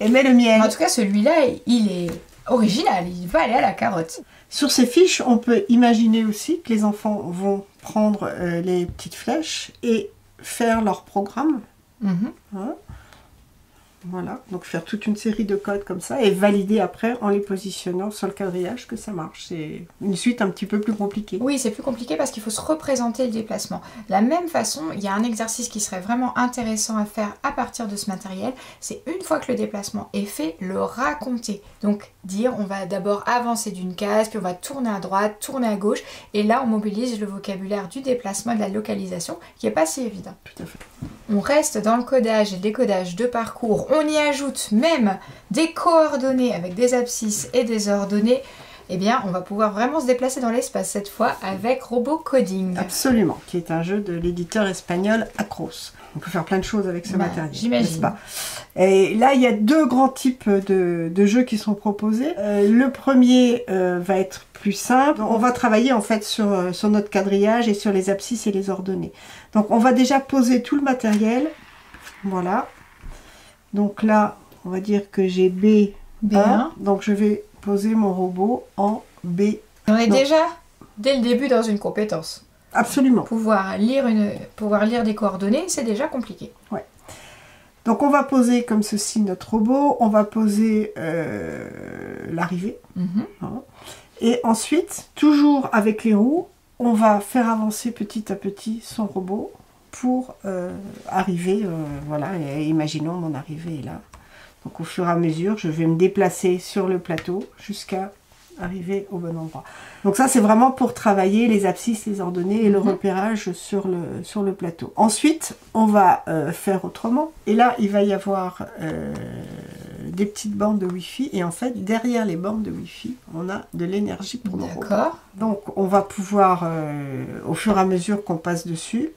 aimaient le miel. En tout cas, celui-là, il est original. Il va aller à la carotte. Sur ces fiches, on peut imaginer aussi que les enfants vont prendre les petites flèches et faire leur programme. Mhm. Hein. Voilà, donc faire toute une série de codes comme ça et valider après en les positionnant sur le quadrillage que ça marche. C'est une suite un petit peu plus compliquée. Oui, c'est plus compliqué parce qu'il faut se représenter le déplacement. De la même façon, il y a un exercice qui serait vraiment intéressant à faire à partir de ce matériel. C'est une fois que le déplacement est fait, le raconter. Donc dire, on va d'abord avancer d'une case, puis on va tourner à droite, tourner à gauche. Et là, on mobilise le vocabulaire du déplacement et de la localisation qui n'est pas si évident. Tout à fait. On reste dans le codage et le décodage de parcours. On y ajoute même des coordonnées avec des abscisses et des ordonnées. Eh bien, on va pouvoir vraiment se déplacer dans l'espace cette fois avec Robot Coding. Absolument, qui est un jeu de l'éditeur espagnol Acros. On peut faire plein de choses avec ce matériel. J'imagine. Et là, il y a deux grands types de jeux qui sont proposés. Le premier va être plus simple. On va travailler en fait sur notre quadrillage et sur les abscisses et les ordonnées. Donc, on va déjà poser tout le matériel. Voilà. Donc là, on va dire que j'ai B1. Donc, je vais poser mon robot en B. On est déjà, dès le début, dans une compétence. Absolument. Pouvoir lire des coordonnées, c'est déjà compliqué. Ouais. Donc on va poser comme ceci notre robot, on va poser l'arrivée. Hein. Et ensuite, toujours avec les roues, on va faire avancer petit à petit son robot pour arriver, voilà, et imaginons mon arrivée est là. Donc au fur et à mesure, je vais me déplacer sur le plateau jusqu'à arriver au bon endroit. Donc ça, c'est vraiment pour travailler les abscisses, les ordonnées et le repérage sur le plateau. Ensuite, on va faire autrement. Et là, il va y avoir des petites bornes de Wi-Fi. Et en fait, derrière les bornes de Wi-Fi, on a de l'énergie pour nos robots. D'accord. Donc, on va pouvoir, au fur et à mesure qu'on passe dessus,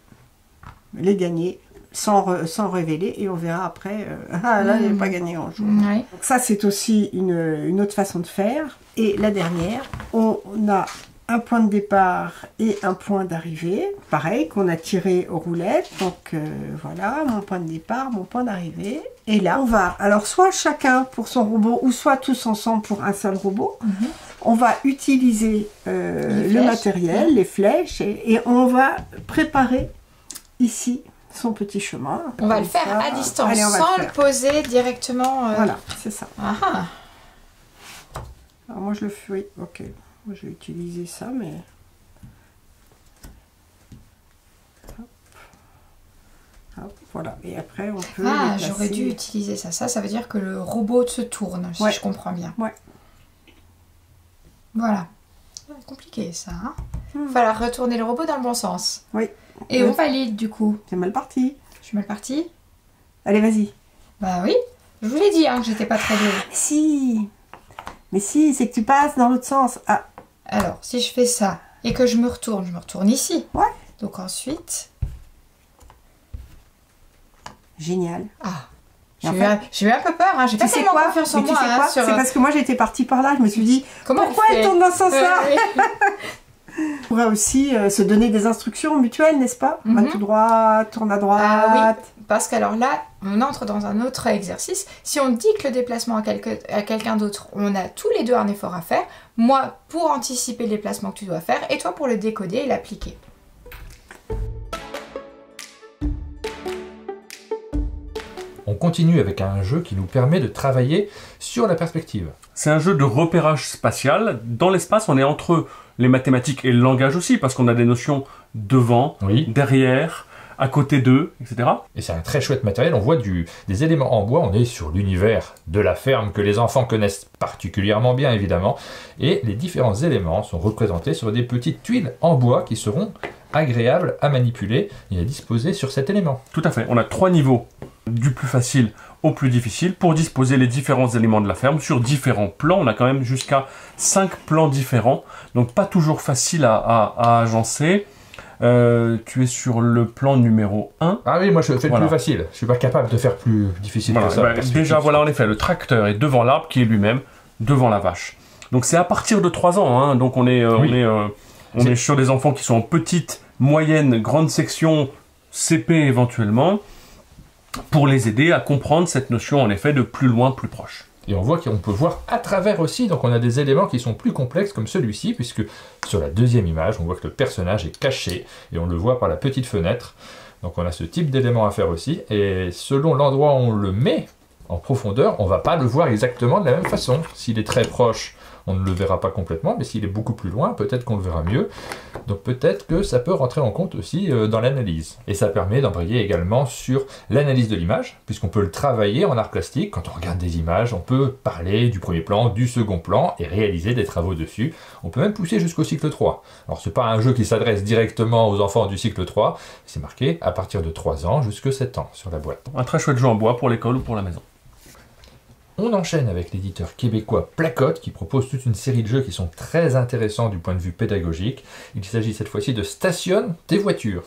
les gagner sans révéler. Et on verra après, là, il n'est pas gagné en jour. Ouais. Donc ça, c'est aussi une autre façon de faire. Et la dernière, on a un point de départ et un point d'arrivée. Pareil, qu'on a tiré aux roulettes. Donc voilà, mon point de départ, mon point d'arrivée. Et là, on va, alors soit chacun pour son robot, ou soit tous ensemble pour un seul robot. On va utiliser le matériel, les flèches, et on va préparer ici son petit chemin. On va le faire à distance, allez, sans le poser directement. Voilà, c'est ça. Ah. Alors moi je le fais, oui, ok. Moi je vais utiliser ça, mais... Hop. Hop, voilà, et après on peut... Ah, j'aurais dû utiliser ça. Ça veut dire que le robot se tourne, si je comprends bien. Ouais. Voilà. C'est compliqué ça. Hein. Il va falloir retourner le robot dans le bon sens. Oui. Et on valide du coup. C'est mal parti. Je suis mal partie. Allez, vas-y. Bah oui. Je vous l'ai dit hein, que j'étais pas très douée. Si. Mais si, c'est que tu passes dans l'autre sens. Ah. Alors, si je fais ça et que je me retourne ici. Ouais. Donc ensuite... Génial. Ah. J'ai eu un peu peur, hein. J'ai pas tellement confiance en moi. Hein, C'est parce que moi j'étais partie par là, je me suis dit, pourquoi elle tourne dans ce sens-là? On pourrait aussi se donner des instructions mutuelles, n'est-ce pas? Va tout droit, tourne à droite. Ah, oui, parce qu'alors là, on entre dans un autre exercice. Si on dit que le déplacement à quelqu'un d'autre, on a tous les deux un effort à faire. Moi, pour anticiper le déplacement que tu dois faire, et toi pour le décoder et l'appliquer. On continue avec un jeu qui nous permet de travailler sur la perspective. C'est un jeu de repérage spatial. Dans l'espace, on est entre les mathématiques et le langage aussi, parce qu'on a des notions devant, derrière, à côté d'eux, etc. Et c'est un très chouette matériel. On voit des éléments en bois. On est sur l'univers de la ferme que les enfants connaissent particulièrement bien, évidemment. Et les différents éléments sont représentés sur des petites tuiles en bois qui seront agréables à manipuler et à disposer sur cet élément. Tout à fait. On a 3 niveaux, du plus facile au plus difficile, pour disposer les différents éléments de la ferme sur différents plans. On a quand même jusqu'à 5 plans différents, donc pas toujours facile à agencer. Tu es sur le plan numéro 1. Ah oui, moi je fais le plus facile. Je suis pas capable de faire plus difficile que ça. Déjà, voilà, en effet, le tracteur est devant l'arbre qui est lui-même devant la vache. Donc c'est à partir de 3 ans, hein, donc on est sur des enfants qui sont en petite, moyenne, grande section, CP éventuellement, pour les aider à comprendre cette notion, en effet, de plus loin, plus proche. Et on voit qu'on peut voir à travers aussi, donc on a des éléments qui sont plus complexes comme celui-ci, puisque sur la deuxième image, on voit que le personnage est caché, et on le voit par la petite fenêtre. Donc on a ce type d'éléments à faire aussi, et selon l'endroit où on le met, en profondeur, on va pas le voir exactement de la même façon. S'il est très proche, on ne le verra pas complètement, mais s'il est beaucoup plus loin, peut-être qu'on le verra mieux. Donc peut-être que ça peut rentrer en compte aussi dans l'analyse. Et ça permet d'embrayer également sur l'analyse de l'image, puisqu'on peut le travailler en art plastique. Quand on regarde des images, on peut parler du premier plan, du second plan, et réaliser des travaux dessus. On peut même pousser jusqu'au cycle 3. Alors c'est pas un jeu qui s'adresse directement aux enfants du cycle 3, c'est marqué à partir de 3 ans jusqu'à 7 ans sur la boîte. Un très chouette jeu en bois pour l'école ou pour la maison. On enchaîne avec l'éditeur québécois Placote qui propose toute une série de jeux qui sont très intéressants du point de vue pédagogique. Il s'agit cette fois-ci de Stationne tes voitures.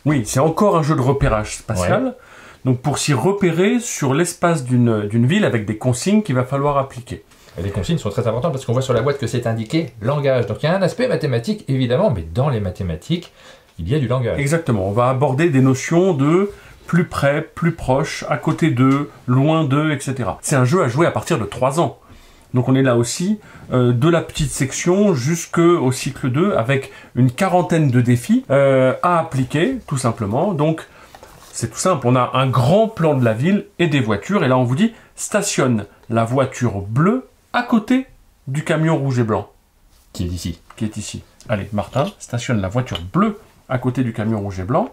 Oui, c'est encore un jeu de repérage spatial. Ouais. Donc pour s'y repérer sur l'espace d'une ville avec des consignes qu'il va falloir appliquer. Et les consignes sont très importantes parce qu'on voit sur la boîte que c'est indiqué langage. Donc il y a un aspect mathématique évidemment, mais dans les mathématiques, il y a du langage. Exactement, on va aborder des notions de plus près, plus proche, à côté d'eux, loin d'eux, etc. C'est un jeu à jouer à partir de 3 ans. Donc on est là aussi de la petite section jusqu'au cycle 2 avec une quarantaine de défis à appliquer, tout simplement. Donc c'est tout simple, on a un grand plan de la ville et des voitures. Et là on vous dit, stationne la voiture bleue à côté du camion rouge et blanc. Qui est ici. Qui est ici. Allez, Martin, stationne la voiture bleue à côté du camion rouge et blanc.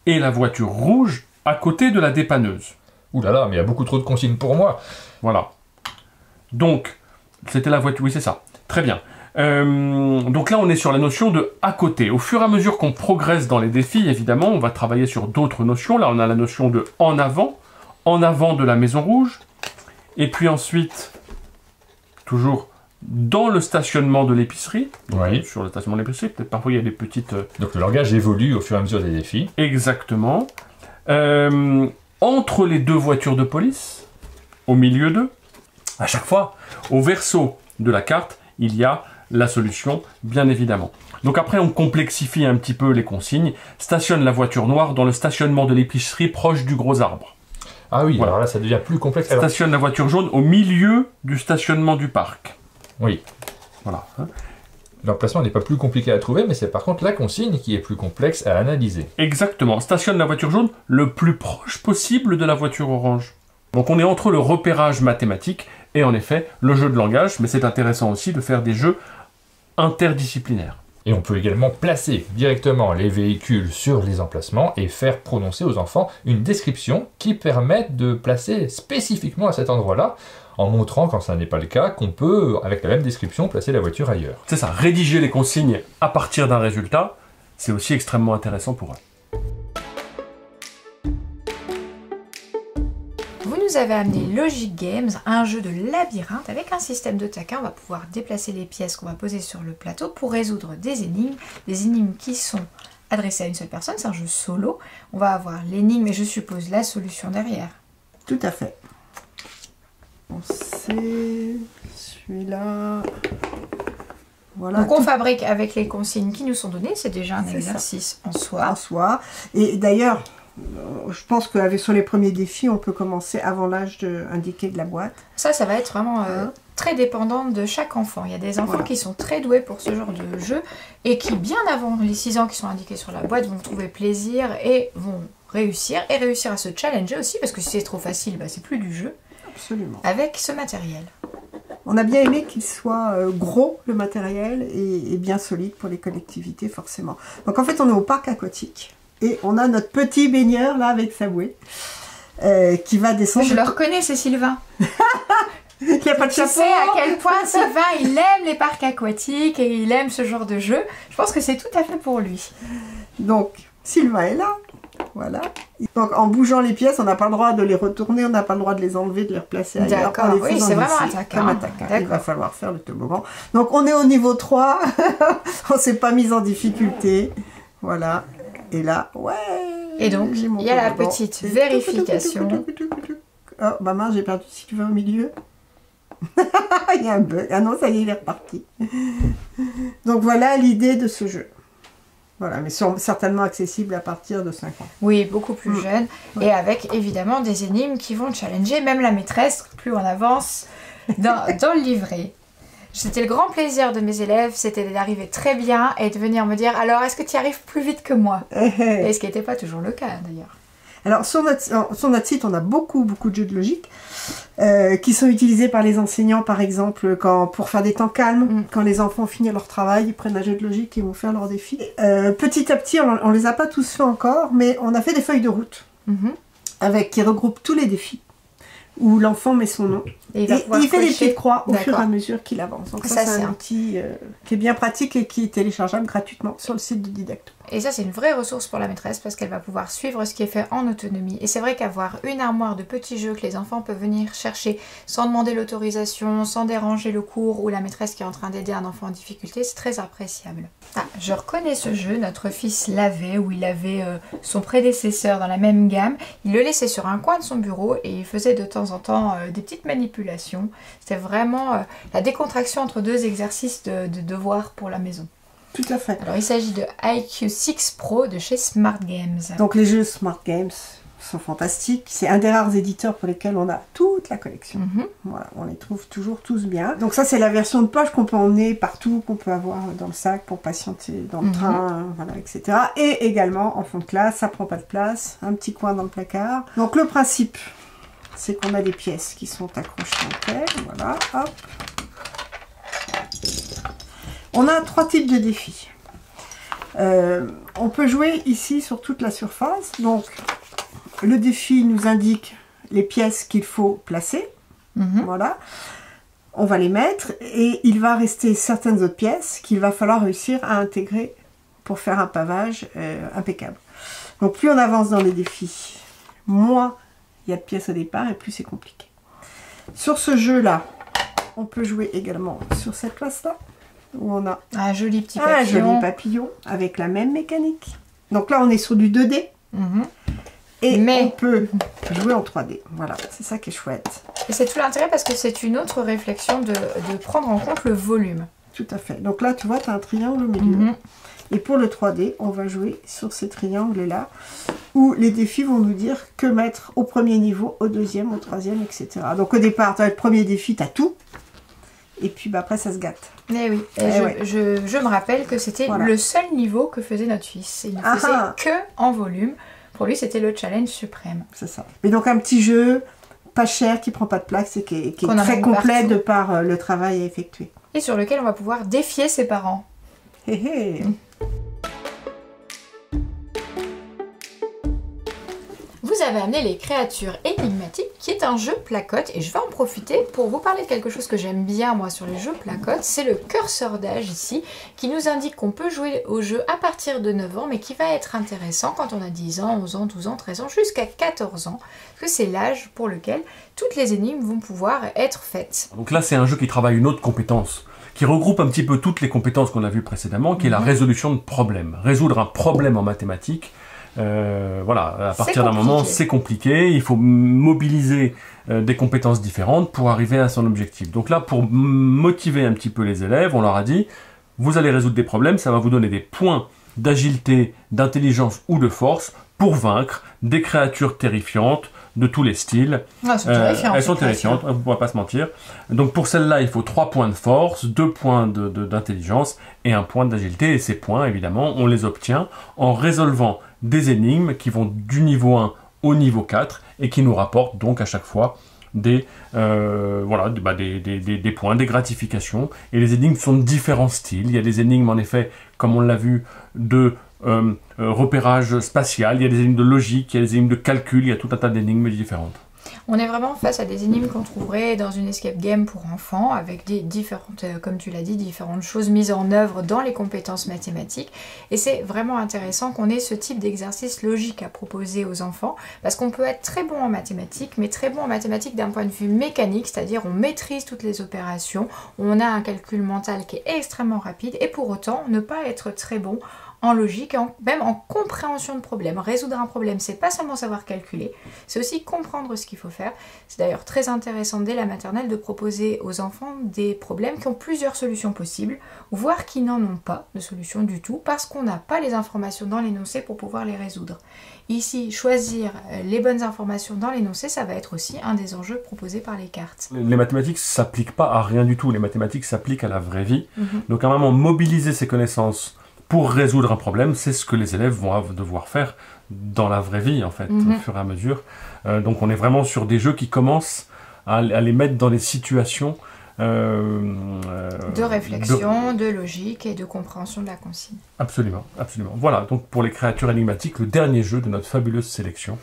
Et la voiture rouge à côté de la dépanneuse. Ouh là là, mais il y a beaucoup trop de consignes pour moi. Voilà. Donc, c'était la voiture... Oui, c'est ça. Très bien. Donc là, on est sur la notion de à côté. Au fur et à mesure qu'on progresse dans les défis, évidemment, on va travailler sur d'autres notions. Là, on a la notion de en avant de la maison rouge. Et puis ensuite, toujours... dans le stationnement de l'épicerie, oui. Sur le stationnement de l'épicerie, peut-être parfois il y a des petites... Donc le langage évolue au fur et à mesure des défis. Exactement. Entre les deux voitures de police, au milieu d'eux, à chaque fois, au verso de la carte, il y a la solution, bien évidemment. Donc après, on complexifie un petit peu les consignes. Stationne la voiture noire dans le stationnement de l'épicerie proche du gros arbre. Ah oui, voilà. Alors là, ça devient plus complexe. Stationne la voiture jaune au milieu du stationnement du parc. Oui. Voilà. L'emplacement n'est pas plus compliqué à trouver, mais c'est par contre la consigne qui est plus complexe à analyser. Exactement. Stationne la voiture jaune le plus proche possible de la voiture orange. Donc on est entre le repérage mathématique et en effet le jeu de langage, mais c'est intéressant aussi de faire des jeux interdisciplinaires. Et on peut également placer directement les véhicules sur les emplacements et faire prononcer aux enfants une description qui permette de placer spécifiquement à cet endroit-là, en montrant, quand ça n'est pas le cas, qu'on peut, avec la même description, placer la voiture ailleurs. C'est ça, rédiger les consignes à partir d'un résultat, c'est aussi extrêmement intéressant pour eux. Vous nous avez amené Logic Games, un jeu de labyrinthe avec un système de taquin. On va pouvoir déplacer les pièces qu'on va poser sur le plateau pour résoudre des énigmes qui sont adressées à une seule personne. C'est un jeu solo. On va avoir l'énigme et je suppose la solution derrière. Tout à fait. On sait, celui-là, voilà. Donc on fabrique avec les consignes qui nous sont données, c'est déjà un exercice en soi. En soi. Et d'ailleurs, je pense que sur les premiers défis, on peut commencer avant l'âge indiqué de la boîte. Ça va être vraiment très dépendant de chaque enfant. Il y a des enfants qui sont très doués pour ce genre de jeu et qui, bien avant les 6 ans qui sont indiqués sur la boîte, vont trouver plaisir et vont réussir à se challenger aussi, parce que si c'est trop facile, c'est plus du jeu. Absolument. Avec ce matériel. On a bien aimé qu'il soit gros, le matériel, et bien solide pour les collectivités, forcément. Donc en fait, on est au parc aquatique, et on a notre petit baigneur, là, avec sa bouée, qui va descendre... Je le reconnais, c'est Sylvain. Il n'y a pas de chapeau. Tu sais à quel point Sylvain, il aime les parcs aquatiques, et il aime ce genre de jeu. Je pense que c'est tout à fait pour lui. Donc, Sylvain est là. Voilà. Donc en bougeant les pièces, on n'a pas le droit de les retourner, on n'a pas le droit de les enlever, de les replacer ailleurs. D'accord, oui, c'est vraiment attaquant. Il va falloir faire le toboggan. Donc on est au niveau 3, on s'est pas mis en difficulté. Voilà. Et là, ouais. Et donc, il y a la petite vérification. Oh, maman, j'ai perdu Sylvain au milieu. Il y a un bug. Ah non, ça y est, il est reparti. Donc voilà l'idée de ce jeu. Voilà, mais certainement accessible à partir de 5 ans. Oui, beaucoup plus jeune. Ouais. Et avec évidemment des énigmes qui vont challenger même la maîtresse, plus on avance dans le livret. C'était le grand plaisir de mes élèves, c'était d'arriver très bien et de venir me dire « Alors, est-ce que tu y arrives plus vite que moi ?» Et ce qui n'était pas toujours le cas d'ailleurs. Alors sur notre site, on a beaucoup de jeux de logique qui sont utilisés par les enseignants, par exemple, pour faire des temps calmes. Quand les enfants ont fini leur travail, ils prennent un jeu de logique et vont faire leur défi. Petit à petit, on les a pas tous fait encore, mais on a fait des feuilles de route qui regroupent tous les défis, où l'enfant met son nom. Et il fait des petites croix au fur et à mesure qu'il avance. Donc ça c'est un outil qui est bien pratique et qui est téléchargeable gratuitement sur le site de Didacto. Et ça, c'est une vraie ressource pour la maîtresse parce qu'elle va pouvoir suivre ce qui est fait en autonomie. Et c'est vrai qu'avoir une armoire de petits jeux que les enfants peuvent venir chercher sans demander l'autorisation, sans déranger le cours ou la maîtresse qui est en train d'aider un enfant en difficulté, c'est très appréciable. Ah, je reconnais ce jeu, notre fils l'avait, ou il avait son prédécesseur dans la même gamme. Il le laissait sur un coin de son bureau et il faisait de temps en temps des petites manipulations. C'était vraiment la décontraction entre deux exercices de devoirs pour la maison. Tout à fait. Alors il s'agit de IQ6 Pro de chez Smart Games. Donc les jeux Smart Games sont fantastiques. C'est un des rares éditeurs pour lesquels on a toute la collection. Voilà, on les trouve toujours tous bien. Donc ça c'est la version de poche qu'on peut emmener partout, qu'on peut avoir dans le sac pour patienter dans le train, voilà, etc. Et également en fond de classe, ça prend pas de place, un petit coin dans le placard. Donc le principe, c'est qu'on a des pièces qui sont accrochées en paire, voilà, hop. On a 3 types de défis. On peut jouer ici sur toute la surface. Donc, le défi nous indique les pièces qu'il faut placer. Voilà. On va les mettre et il va rester certaines autres pièces qu'il va falloir réussir à intégrer pour faire un pavage impeccable. Donc, plus on avance dans les défis, moins il y a de pièces au départ et plus c'est compliqué. Sur ce jeu-là, on peut jouer également sur cette place-là, où on a un joli petit papillon. Un joli papillon avec la même mécanique. Donc là, on est sur du 2D. Et on peut jouer en 3D. Voilà, c'est ça qui est chouette. Et c'est tout l'intérêt parce que c'est une autre réflexion de prendre en compte le volume. Tout à fait. Donc là, tu vois, tu as un triangle au milieu. Et pour le 3D, on va jouer sur ces triangles-là, où les défis vont nous dire que mettre au premier niveau, au deuxième, au troisième, etc. Donc au départ, tu as le premier défi, tu as tout. Et puis bah, après, ça se gâte. Eh oui, je me rappelle que c'était le seul niveau que faisait notre fils. Il ne faisait que en volume. Pour lui, c'était le challenge suprême. C'est ça. Mais donc un petit jeu, pas cher, qui prend pas de place et qui est très complet de par le travail à effectuer. Et sur lequel on va pouvoir défier ses parents. Vous avez amené les créatures énigmatiques, qui est un jeu placote, et je vais en profiter pour vous parler de quelque chose que j'aime bien moi sur les jeux placotes, c'est le curseur d'âge ici, qui nous indique qu'on peut jouer au jeu à partir de 9 ans, mais qui va être intéressant quand on a 10 ans, 11 ans, 12 ans, 13 ans, jusqu'à 14 ans, parce que c'est l'âge pour lequel toutes les énigmes vont pouvoir être faites. Donc là c'est un jeu qui travaille une autre compétence, qui regroupe un petit peu toutes les compétences qu'on a vues précédemment, qui est la résolution de problèmes. Résoudre un problème en mathématiques, voilà, à partir d'un moment c'est compliqué, il faut mobiliser des compétences différentes pour arriver à son objectif. Donc là, pour motiver un petit peu les élèves, on leur a dit, vous allez résoudre des problèmes, ça va vous donner des points d'agilité, d'intelligence ou de force pour vaincre des créatures terrifiantes de tous les styles. Elles sont terrifiantes, on ne pourra pas se mentir. Donc pour celle-là, il faut 3 points de force, 2 points d'intelligence et 1 point d'agilité. Et ces points, évidemment, on les obtient en résolvant des énigmes qui vont du niveau 1 au niveau 4 et qui nous rapportent donc à chaque fois des points, des gratifications. Et les énigmes sont de différents styles. Il y a des énigmes, en effet, comme on l'a vu, de repérage spatial, il y a des énigmes de logique, il y a des énigmes de calcul, il y a tout un tas d'énigmes différentes. On est vraiment face à des énigmes qu'on trouverait dans une escape game pour enfants, avec des différentes, comme tu l'as dit, différentes choses mises en œuvre dans les compétences mathématiques. Et c'est vraiment intéressant qu'on ait ce type d'exercice logique à proposer aux enfants, parce qu'on peut être très bon en mathématiques, mais très bon en mathématiques d'un point de vue mécanique, c'est-à-dire on maîtrise toutes les opérations, on a un calcul mental qui est extrêmement rapide, et pour autant ne pas être très bon en logique, même en compréhension de problèmes. Résoudre un problème, c'est pas seulement savoir calculer, c'est aussi comprendre ce qu'il faut faire. C'est d'ailleurs très intéressant dès la maternelle de proposer aux enfants des problèmes qui ont plusieurs solutions possibles, voire qui n'en ont pas de solution du tout, parce qu'on n'a pas les informations dans l'énoncé pour pouvoir les résoudre. Ici, choisir les bonnes informations dans l'énoncé, ça va être aussi un des enjeux proposés par les cartes. Les mathématiques ne s'appliquent pas à rien du tout, les mathématiques s'appliquent à la vraie vie. Donc à un moment, mobiliser ses connaissances pour résoudre un problème, c'est ce que les élèves vont devoir faire dans la vraie vie, en fait, au fur et à mesure. Donc on est vraiment sur des jeux qui commencent à les mettre dans des situations de réflexion, de logique et de compréhension de la consigne. Absolument, absolument. Voilà, donc pour les créatures énigmatiques, le dernier jeu de notre fabuleuse sélection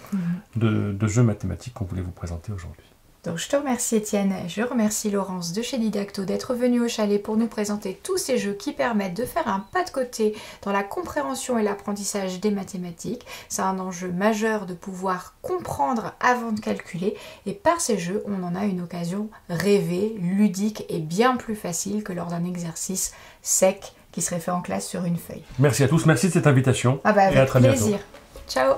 de jeux mathématiques qu'on voulait vous présenter aujourd'hui. Donc je te remercie Étienne, je remercie Laurence de chez Didacto d'être venue au chalet pour nous présenter tous ces jeux qui permettent de faire un pas de côté dans la compréhension et l'apprentissage des mathématiques. C'est un enjeu majeur de pouvoir comprendre avant de calculer et par ces jeux on en a une occasion rêvée, ludique et bien plus facile que lors d'un exercice sec qui serait fait en classe sur une feuille. Merci à tous, merci de cette invitation. Avec et à très plaisir. bientôt. Ciao.